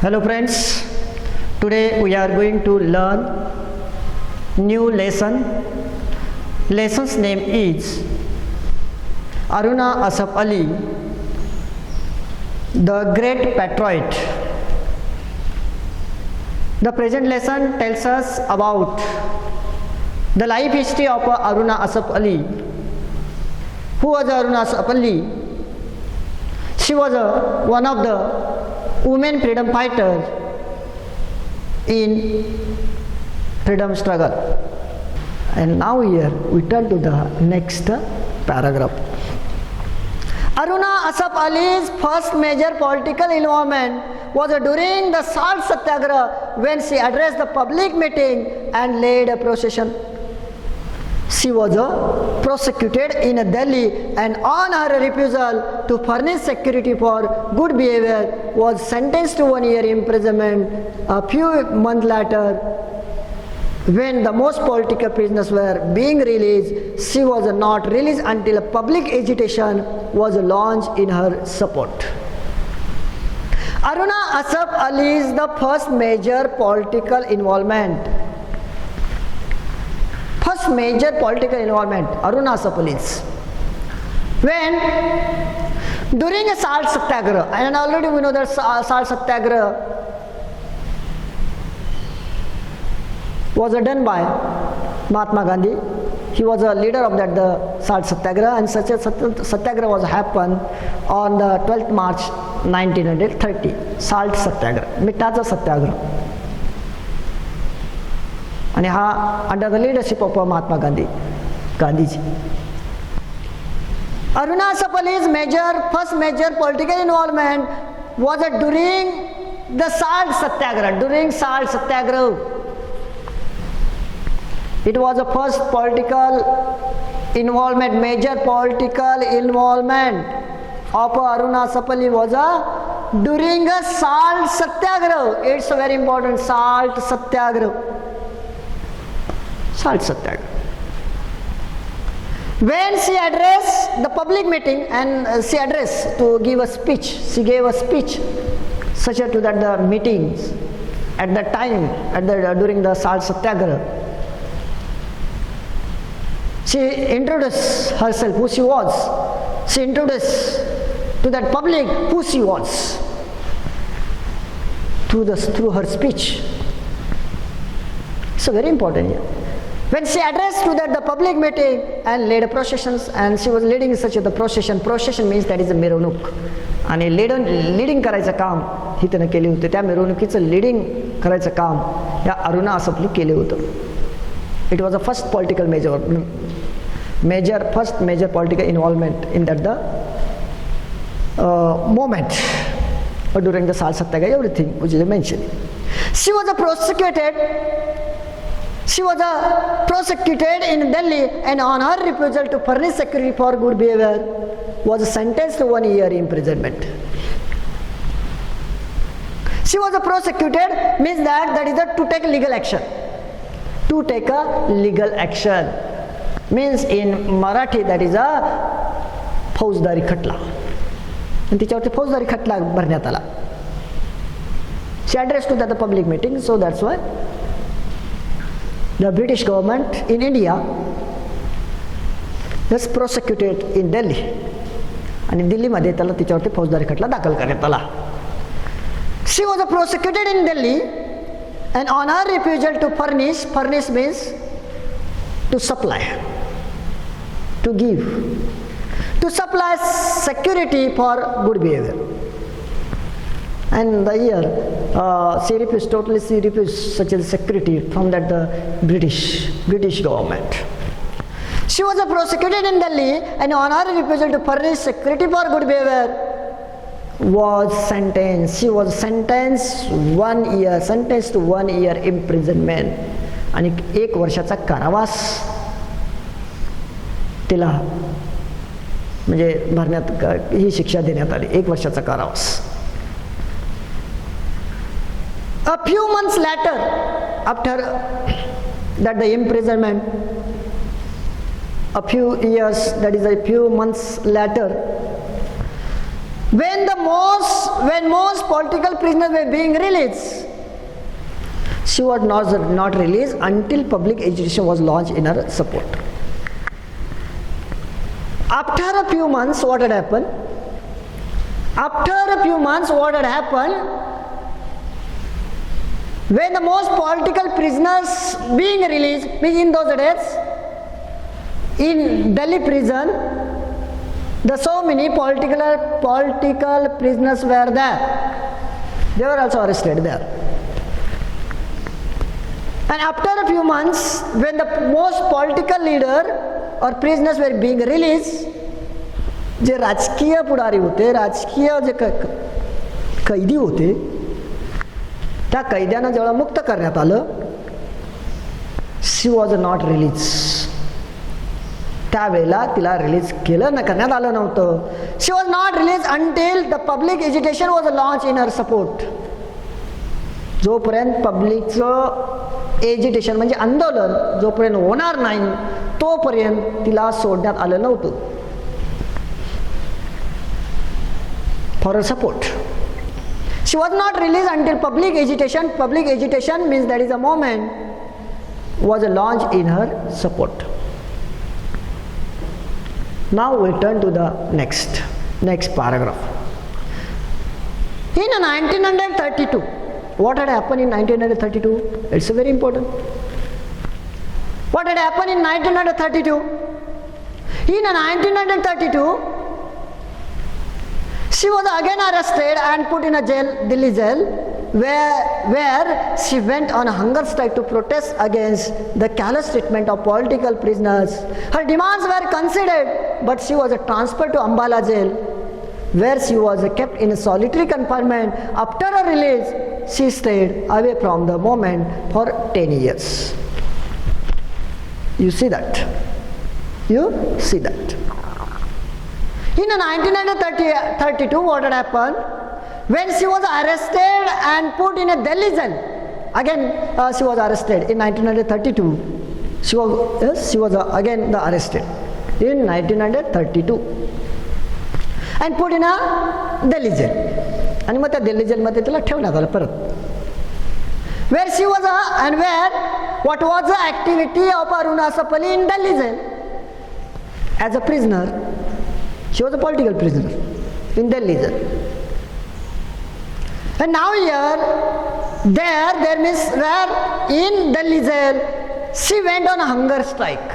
Hello friends, today we are going to learn new lesson. Lesson's name is Aruna Asaf Ali, the Great Patriot. The present lesson tells us about the life history of Aruna Asaf Ali. Who was Aruna Asaf Ali? She was one of the women freedom fighters in freedom struggle. And now here we turn to the next paragraph. Aruna Asaf Ali's first major political involvement was during the Salt Satyagraha, when she addressed the public meeting and led a procession. She was prosecuted in Delhi, and on her refusal to furnish security for good behavior was sentenced to 1 year imprisonment. A few months later, when the most political prisoners were being released, she was not released until a public agitation was launched in her support. Aruna Asaf Ali is the first major political involvement. First major political involvement, Aruna Asaf Ali. When during a Salt Satyagraha, and already we know that Salt Satyagraha was done by Mahatma Gandhi. He was a leader of that the Salt Satyagraha, and such a Satyagraha was happened on the 12th March 1930. Salt Satyagraha, मिठाचा सत्याग्रह. आणि हा under the leadership of Mahatma Gandhiji. Aruna Asaf Ali's first major political involvement was during the Salt Satyagraha. During Salt Satyagraha, it was the first political involvement, major political involvement of Aruna Asaf Ali was during a Salt Satyagraha. It's very important, Salt Satyagraha. Salt Satyagraha. When she addressed the public meeting, and she addressed to give a speech, she gave a speech such to that the meetings at that time, during the Salt Satyagraha. She introduced herself, who she was. She introduced to that public who she was through her speech. It's very important here. When she addressed to that the public meeting and led processions, and she was leading such a procession. Procession means that is a मिरवणूक. आणि leading करायचं काम ही त्यानं केले होते. त्या मिरवणुकीचं leading करायचं काम या अरुणा असफ अली केले होतं. It was the first political first major political involvement in that the moment during the Salt Satyagraha, everything which is mentioned. She was prosecuted in Delhi, and on her refusal to furnish security for good behavior was sentenced to 1 year imprisonment. She was prosecuted means that is to take legal action. To take a legal action means in Marathi that is a फौजदारी खटला. आणि तिच्यावरती फौजदारी खटला भरण्यात आला. She addressed to the public meeting, so that's why the British government in India was prosecuted in Delhi, आणि दिल्लीमध्ये त्याला तिच्यावरती फौजदारी खटला दाखल करण्यात आला. She was prosecuted in Delhi, and on her refusal to furnish means to supply, to give, to supply security for good behavior. And the year she refused such a security from that the British government. She was prosecuted in Delhi, and on her refusal to furnish security for good behavior was sentenced. She was sentenced to 1 year imprisonment. आणि 1 वर्षाचा कारावास तिला म्हणजे भरण्यात ही शिक्षा देण्यात आली. 1 वर्षाचा कारावास. A few months later, after that the imprisonment, a few months later, when the when most political prisoners were being released, she was not released until public agitation was launched in her support. After a few months, what had happened? When the most political prisoners being released, in those days, in Delhi prison, the so many political prisoners were there. They were also arrested there. And after a few months, when the most political leader or prisoners were being released, जे राजकीय पुढारी होते, राजकीय जे कैदी होते, त्या कैद्यांना जेव्हा मुक्त करण्यात आलं, शी वॉज नॉट रिलीज. त्यावेळेला तिला रिलीज करण्यात आलं नव्हतं. She was not release until the public education was launch in her support. जोपर्यंत पब्लिकचं एजिटेशन म्हणजे आंदोलन जोपर्यंत होणार नाही तोपर्यंत तिला सोडण्यात आलं नव्हतं. For her support, she was not released until public agitation. Public agitation means that is a moment was launched in her support. Now we turn to the next paragraph. In 1932, what had happened in 1932? It's very important. What had happened in 1932? In 1932, she was again arrested and put in a jail, Delhi jail, where she went on a hunger strike to protest against the callous treatment of political prisoners. Her demands were considered, but she was transferred to Ambala jail, where she was kept in a solitary confinement. After her release, she stayed away from the movement for 10 years. You see that? You see that? In 1932, what had happened? When she was arrested and put in a Delhi jail, again she was arrested in 1932. She was again arrested in 1932 and put in a Delhi jail. आणि मग त्या दिल्ली जेलमध्ये तिला ठेवण्यात आलं परत. Where she was and what was the activity of Aruna Sapali in Delhi jail? As a prisoner, she was a political prisoner in Delhi jail. And now there means where in Delhi jail she went on a hunger strike.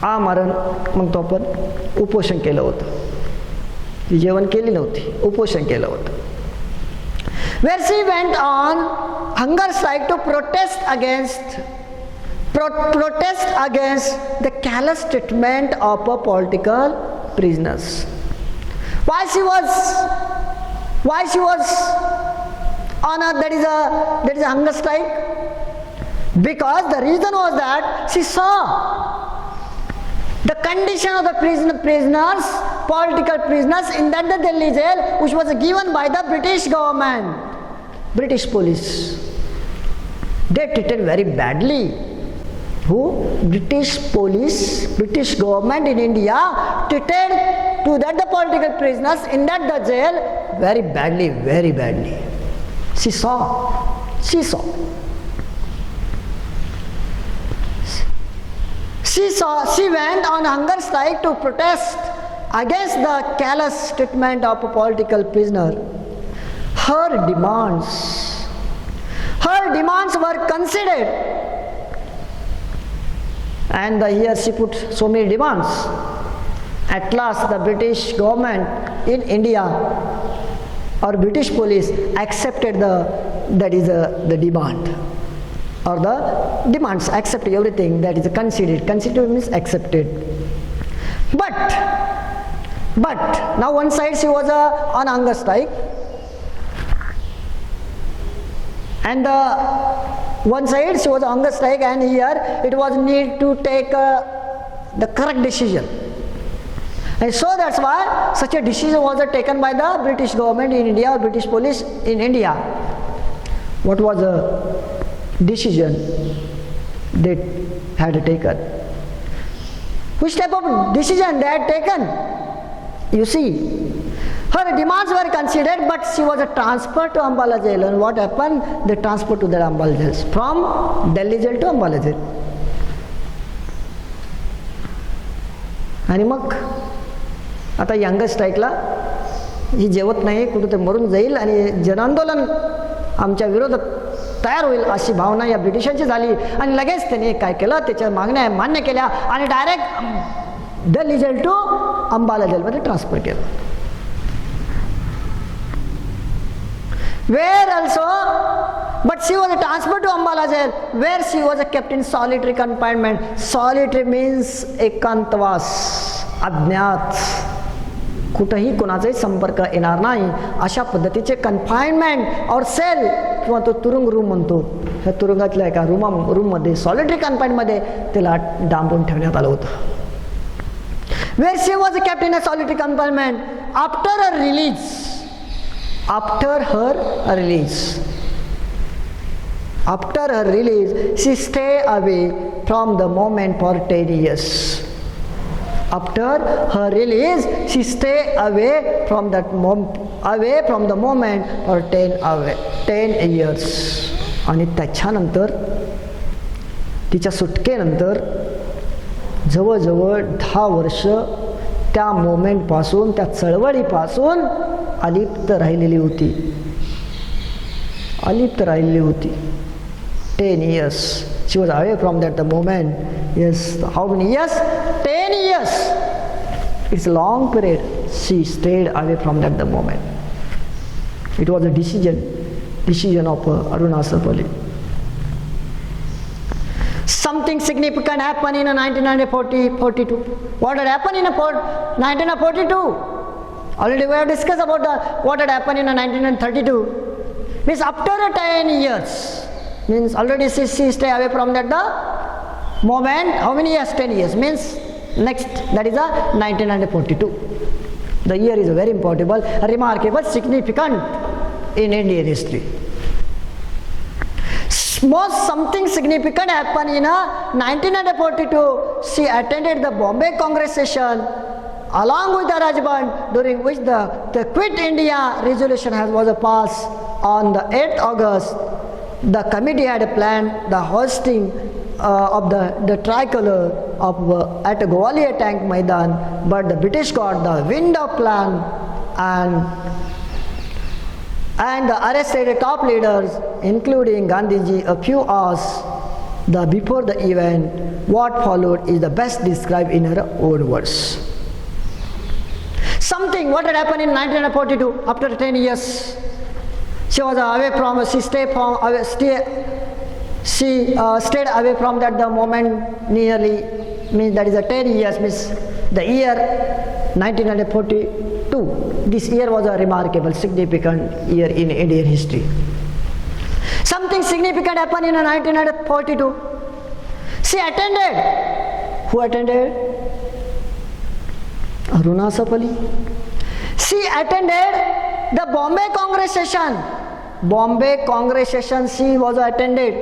आमरण म्हणतो आपण, उपोषण केलं होतं. ती जेवण केली नव्हती, उपोषण केलं होतं. Where she went on hunger strike to protest against the callous treatment of political prisoners. Why she was on that is a hunger strike? Because the reason was that she saw the condition of the prisoners, political prisoners in that the Delhi jail, which was given by the British government, British police. They treated very badly. Who? British police, British government in India treated to that the political prisoners in that the jail very badly, very badly. She saw. She went on hunger strike to protest against the callous treatment of a political prisoner. Her demands were considered, and here she put so many demands. At last the British government in India or British police accepted the demand. Or the demands, accept everything that is conceded. Conceded means accepted. But now one side she was on hunger strike, and one side she was on hunger strike, and here it was need to take the correct decision. And so that's why such a decision was taken by the British government in India or British police in India. What was the decision they had taken? Which type of decision they had taken? You see, her Her demands were considered, but she was transferred to Ambala jail. And what happened? They transferred to the Ambala jail. From Delhi jail to Ambala jail. आणि मग आता young स्ट्राईकला ही जेवत नाही, कुठं ते maroon जाईल आणि जनआंदोलन आमच्या विरोधात तयार होईल अशी भावना या ब्रिटिशांची झाली. आणि लगेच त्यांनी काय केलं, त्याच्या मागण्या मान्य केल्या आणि direct Delhi jail to Ambala जेलमध्ये ट्रान्सफर केलं. Where also, but she was transferred to Ambala jail, where she was kept in solitary confinement. Solitary means एकांतवास, अज्ञात, कुठंही कोणाचाही संपर्क येणार नाही अशा पद्धतीचे कन्फाइनमेंट और सेल किंवा तो तुरुंग रूम म्हणतो, ह्या तुरुंगातल्या एका रूममध्ये सॉलिटरी कन्फाइनमध्ये त्याला डांबून ठेवण्यात आलं होतं. Where she was kept in a solitary confinement after her release. After her release, she stayed away from the moment for 10 years. After her release, she stayed away from the moment for 10 years. आणि त्याच्यानंतर तिच्या सुटकेनंतर जवळजवळ 10 वर्ष त्या मोमेंटपासून, त्या चळवळीपासून अलिप्त राहिलेली होती. 10 years. She was away from that the moment. Yes, how many years? 10 years. It's a long period. She stayed away from that the moment. It was a decision of Aruna Asaf-Ali. Something significant happened in 1942. What had happened in 1942? Already we have discussed about what had happened in 1932. Means after 10 years, means already she stay away from that the moment. How many years? 10 years. Means next, that is 1942. The year is very important, remarkable, significant in Indian history. Something significant happened in 1942. She attended the Bombay Congress session along with the Rajband, during which the Quit India resolution was passed on the 8th August. The committee had planned the hosting of the tricolor at Gwalior Tank Maidan, but the British got the wind of plan and arrested top leaders, including Gandhiji, a few hours before the event. What followed is the best described in her own words. What had happened in 1942 after 10 years? She was away from, she stayed away from that the moment nearly, means that is 10 years, means the year 1942. This year was a remarkable, significant year in Indian history. Something significant happened in 1942. She attended. Who attended? Aruna Asaf-Ali. She attended the Bombay Congress session. Bombay Congress session she was attended.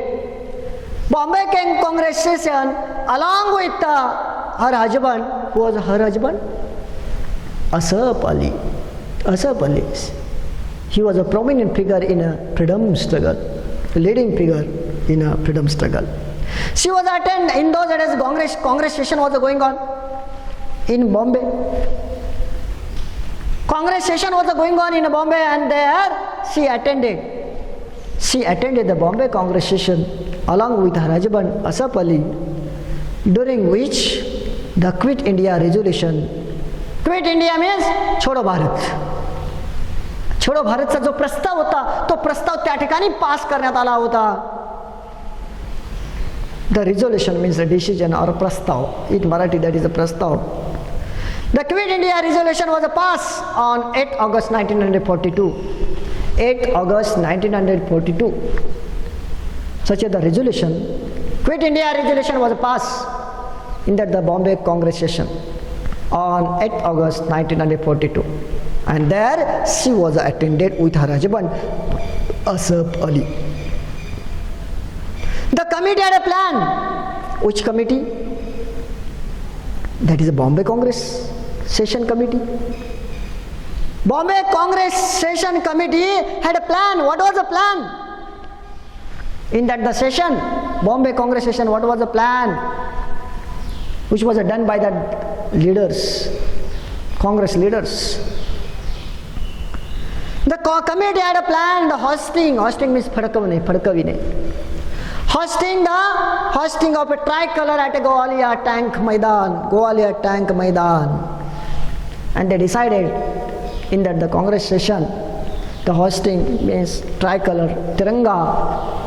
Bombay Congress session along with her husband. Who was her husband? Asaf-Ali. Asaf-Ali. He was a prominent figure in a freedom struggle, a leading figure in a freedom struggle. She was attended in those days. Congress session was going on in Bombay. Congress session was going on in Bombay, and there she attended. She attended the Bombay Congress session along with her husband Asaf-Ali, during which the Quit India resolution. Quit India means छोडो भारत. छोडो भारतचा जो प्रस्ताव होता, तो प्रस्ताव त्या ठिकाणी पास करण्यात आला होता. The resolution means a decision or a prastav. In Marathi that is a prastav. The Quit India resolution was passed on 8 August 1942. 8 August 1942. Such as the resolution, Quit India resolution was passed in the Bombay Congress session on 8 August 1942. And there she was attended with her husband Asaf-Ali. The committee had a plan. Which committee? That is the Bombay Congress Session Committee. Bombay Congress Session Committee had a plan. What was the plan? In that session, Bombay Congress Session, what was the plan? Which was done by the leaders, Congress leaders. The committee had a plan, the hosting means phadkavine. Hosting of a tricolor at a Gwalior Tank Maidan. And they decided in that the Congress session, the hosting means tricolor, Tiranga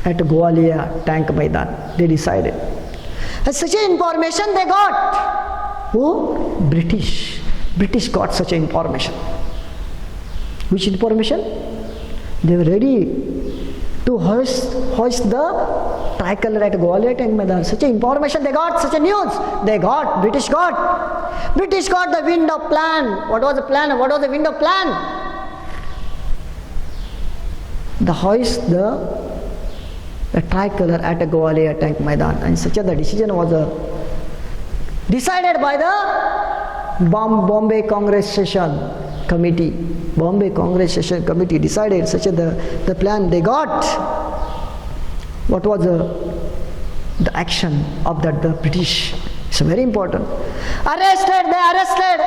at Gwalior Tank Maidan. They decided. And such information they got. Who? British got such information. Which information? They were ready to hoist the tricolor at Gwalior Tank Maidan. Such information they got, such a news they got, British got the wind of plan. What was the plan? What was the wind of plan? The hoist the tricolor at Gwalior Tank Maidan. And such a the decision was decided by the Bombay Congress Session Committee. Bombay Congress Session Committee decided such a the plan they got. What was the action of the British? It's very important. They arrested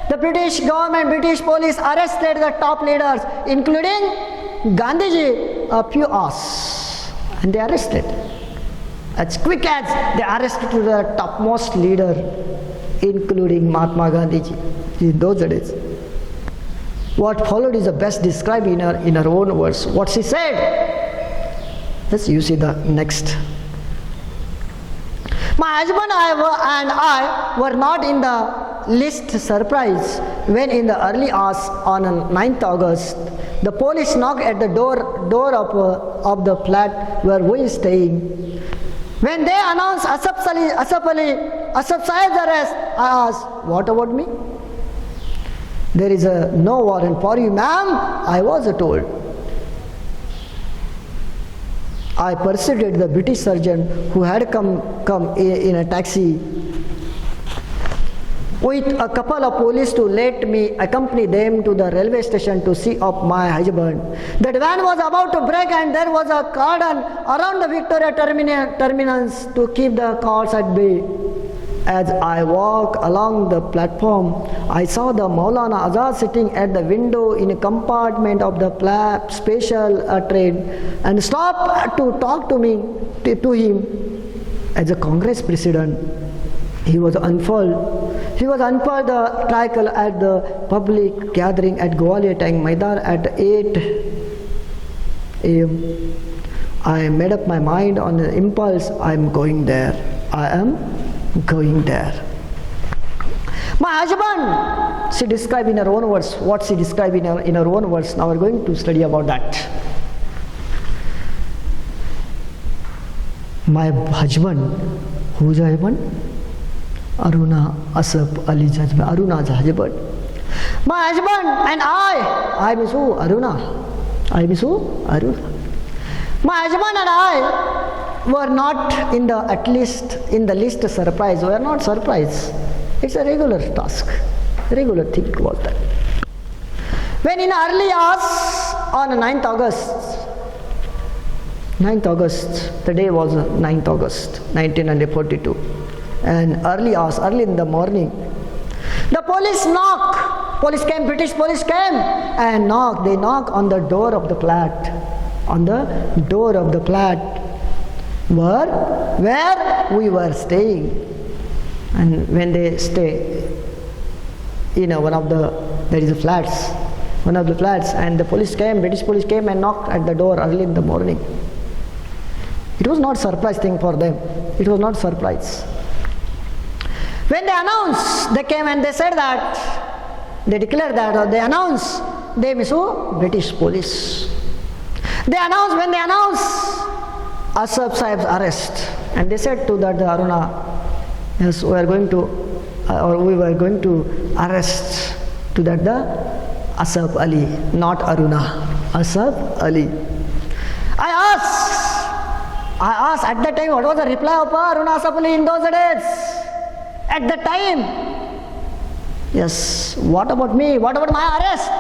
the British government, British police arrested the top leaders, including Gandhiji, a few hours, and they arrested. As quick as they arrested the topmost leader, including Mahatma Gandhiji in those days. What followed is the best described in her own words. What she said. Let's you see the next. My husband and I were not in the least surprised when in the early hours on 9th August, the police knocked at the door of the flat where we were staying. When they announced Asaf Sahib's arrest, I asked, what about me? There is no warrant for you, ma'am, I was told. I persuaded the British surgeon who had come in a taxi with a couple of police to let me accompany them to the railway station to see up my husband. The van was about to break and there was a cordon around the Victoria terminus to keep the cars at bay. As I walked along the platform, I saw the Maulana Azad sitting at the window in a compartment of the special train and stopped to talk to him. As a Congress president, he was unfurled the tricolor at the public gathering at Gwalior Tank Maidan at 8 a.m. I made up my mind on an impulse. I am going there. My husband, she described in her own words, what she described in her own words. Now we are going to study about that. My husband, who is her husband? Aruna Asaf Ali's husband, Aruna's husband. My husband and I miss who? Aruna. My husband and I were not in the least surprised. We are not surprised. It's a regular task, regular thing was that. When in early hours on 9th August, the day was 9th August, 1942. And early in the morning, the police came, British police came and knocked. They knocked on the door of the flat. Where we were staying. And when they stay in one of the flats, and the British police came and knocked at the door early in the morning. It was not surprise thing for them. It was not surprise. When they announced, they came and they said that, they declared that, or they announced, they miss British police. When they announced Asaf Sahib's arrest, and they said to that Aruna, yes, we were going to arrest to that the Asaf Ali, not Aruna, Asaf Ali. I asked at that time, what was the reply of Aruna Asaf Ali in those days? At that time, Yes, what about me? What about my arrest?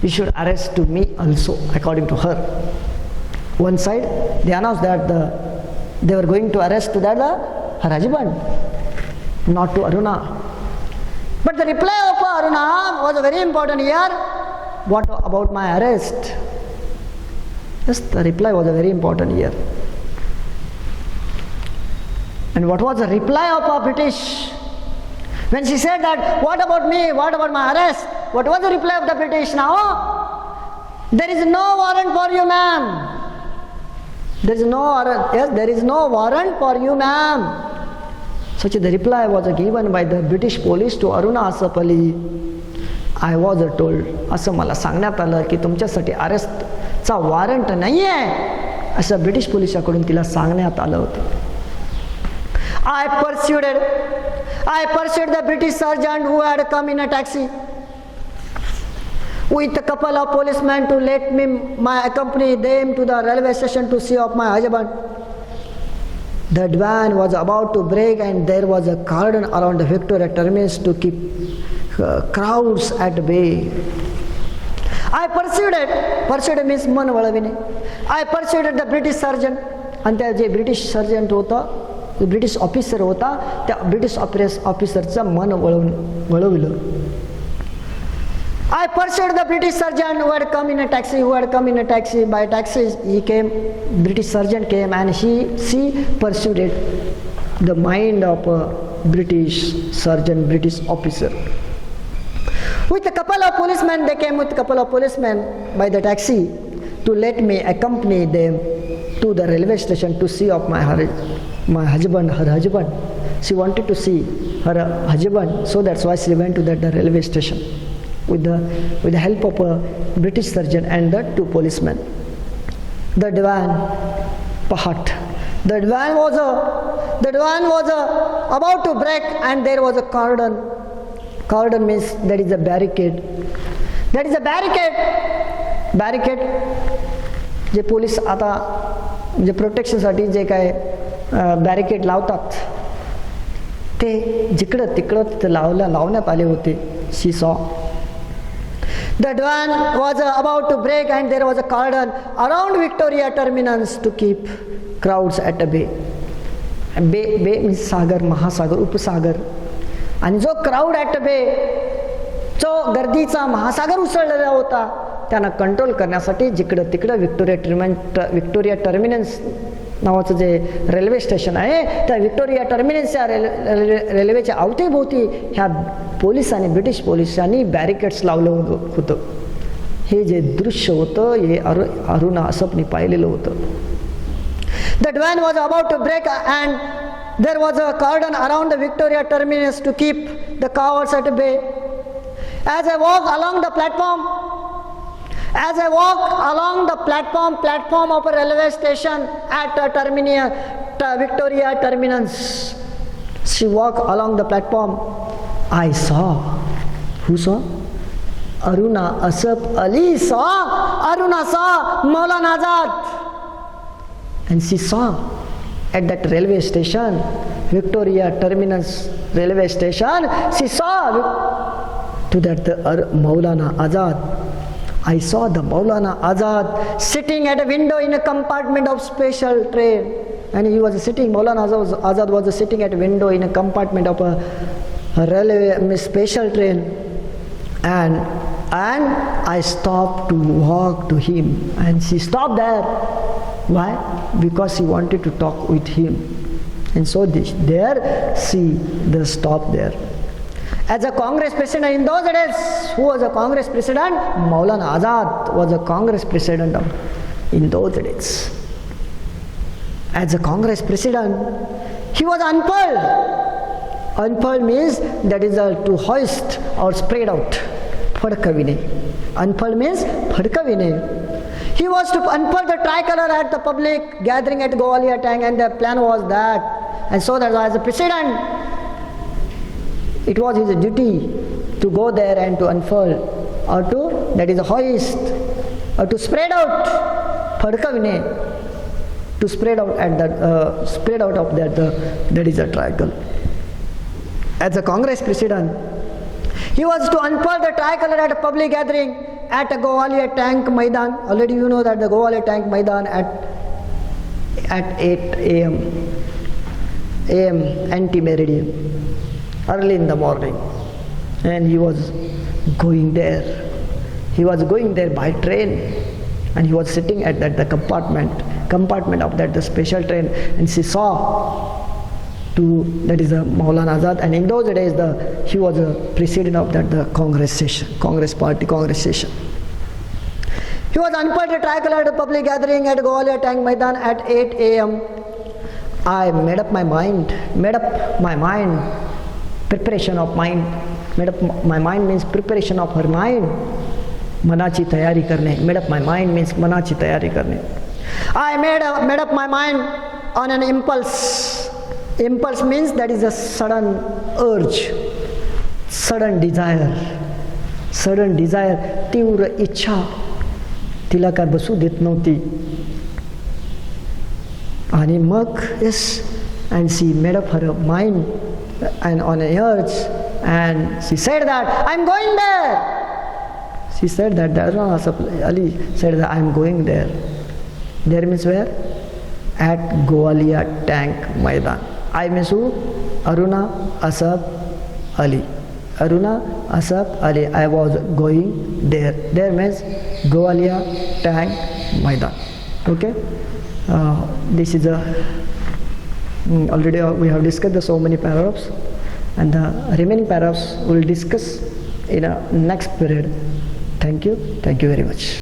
You should arrest to me also, according to her. One side, they announced that they were going to arrest her husband, not to Aruna. But the reply of Aruna was very important here. What about my arrest? Yes, the reply was very important here. And what was the reply of a British? When she said that, what about me? What about my arrest? What was the reply of the British now? There is no warrant for you, ma'am. There is no warrant. Yes, there is no warrant for you, ma'am. Such the reply was given by the British police to Aruna Asaf Ali. I was told, असं मला सांगण्यात आलं की तुमच्यासाठी अरेस्टचा warrant नाही आहे असं British पोलिसांकडून तिला सांगण्यात आलं होतं. I pursued the British sergeant who had come in a taxi with a couple of policemen to let me accompany them to the railway station to see of my husband. The van was about to break and there was a cordon around the Victoria terminus to keep crowds at bay. I pursued means मन वळविणे. I pursued the British sergeant, आणि त्या जे British sergeant होता, British officer होता, त्या British ऑफिसरचं मन वळविलं. I pursued the British sergeant who had come in a taxi. By taxi he came, British sergeant came and she pursued the mind of a British sergeant, British officer. With a couple of policemen, they came with a couple of policemen by the taxi to let me accompany them to the railway station to see of my husband, her husband. She wanted to see her husband, so that's why she went to the railway station with the help of a British surgeon and the two policemen. The divan was about to break and there was a cordon. Cordon means that is a barricade. Barricade J police आता जे प्रोटेक्शनसाठी जे काय barricade लावतात ते जिकडं तिकडं तिथं लावण्यात आले होते. She saw. The divan was about to break and there was a cordon around Victoria terminus to keep crowds at bay. Bay means सागर, महासागर, उपसागर. आणि जो क्राऊड ॲट बे, जो गर्दीचा महासागर उसळलेला होता, त्यांना कंट्रोल करण्यासाठी जिकडं तिकडं विक्टोरिया टर्मिनस नावाचं जे रेल्वे स्टेशन आहे, त्या विक्टोरिया टर्मिनसच्या रेल्वेच्या अवतीभोवती ह्या पोलिसांनी, ब्रिटिश पोलिसांनी बॅरिकेड्स लावलं होतं. हे जे दृश्य होतं हे अरुणा असफनी पाहिलेलं होतं. The divan was about to break and there was a cordon around the Victoria terminus to keep the cowards at bay. As I walked along the platform of a railway station at Victoria terminus, she walked along the platform. I saw. Who saw? Aruna Asaf Ali saw. Aruna saw Maulana Azad. And she saw at that railway station, Victoria terminus railway station, she saw to that Maulana Azad. I saw the Maulana Azad sitting at a window in a compartment of special train. And he was sitting, Maulana Azad was sitting at a window in a compartment of a railway special train. And I stopped to walk to him. And she stopped there. Why? Because she wanted to talk with him. And so there she stopped there. As a Congress president in those days, who was a Congress president? Maulana Azad was a Congress president in those days. As a Congress president, he was unfurled. Unfurled means that is to hoist or spread out. Phadkavine. Unfurled means phadkavine. He was to unfurl the tricolor at the public gathering at Gwalior Tank, and the plan was that. And so that as a president, it was his duty to go there and to unfurl or to, that is a hoist, or to spread out, phadkavine, to spread out at that, spread out of that, that is a tricolor. as a Congress president. He was to unfurl the tricolor at a public gathering at a Gowalia Tank Maidan. Already you know that the Gowalia Tank Maidan at 8 a.m. anti-meridian, early in the morning. And he was going there. He was going there by train, and he was sitting at the compartment of the special train, and she saw that is the Maulana Azad, and in those days he was a president of the Congress session, Congress session. He was unfurled the tricolor at a public gathering at Gowalia Tank Maidan at 8 a.m. I made up my mind, preparation of mind. Made up my mind means preparation of her mind. मनाची तैयारी करने. Made up my mind means मनाची तैयारी करने. I made up my mind on an impulse. Impulse means that is a sudden urge, sudden desire, तीव्र इच्छा. तिला काय बसू देत नव्हती. आणि मग and she made up her mind and on an urge, and she said that I'm going there. She said that Ali said that I'm going there. There means where? At Gowalia Tank Maidan. I means who? Aruna Asaf Ali. Aruna Asaf Ali. I was going there. There means Gowalia Tank Maidan. Okay? This is already we have discussed so many paragraphs, and the remaining paragraphs we will discuss in a next period. Thank you very much.